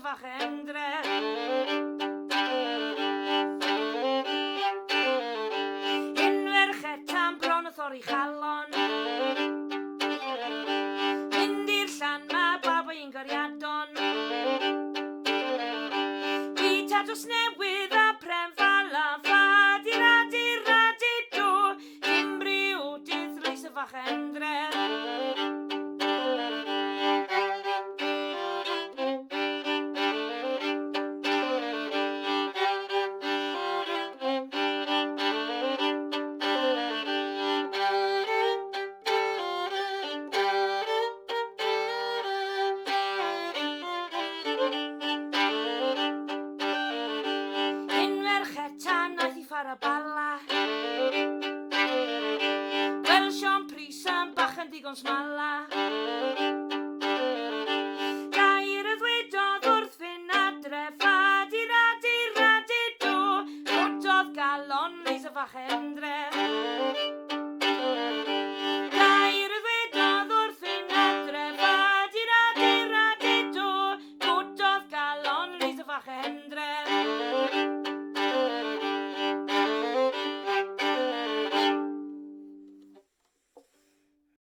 fach endre. Unferched tan bron o thor I chalon. Mynd i'r llan ma bab i'n goriadon. Bita dros newydd a prem fala fad I radi do. Cymru o dydd reis y fach endre. Fara bala Wel Sian Pris am bach yn digon smala